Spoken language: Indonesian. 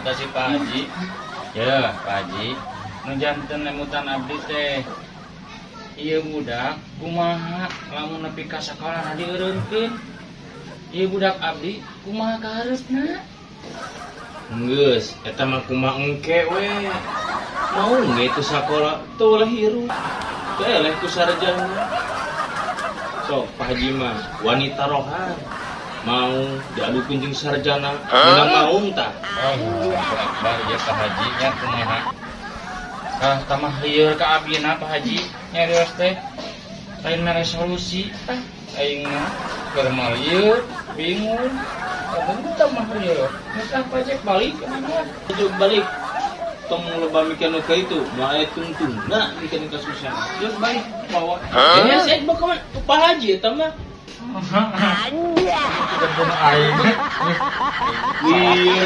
kata si Pak Haji. Ya, Pak Haji, nu janten nemutan abdi teh. Ieu budak kumaha lamun nepi ka sakola dieureunkeun. Ieu budak abdi kumaha kaharepna? Geus, eta mah kumaha engke we. Mau nge tu sakola teu oleh hirup. Teu oleh ku sarjana. Sok Pak Haji mah wanita rohan. Mau diadukeun jeung sarjana, menang maung tah. Allahu Akbar ya Pak Haji nya kumaha? Tamah lieur ka abdina Pak Haji nyarios teh. Lain mere solusi tah aing mah keur lieur bingung. Kamu tamah lieur. Geus apa cek balik ka mana? Juk balik. Tong loba mikeun ka itu, bae tungtungna mikeun ka susah. Geus balik bawa. Ya saya bawa ka Pak Haji eta mah. Anjir. Kita pun aing. Iya.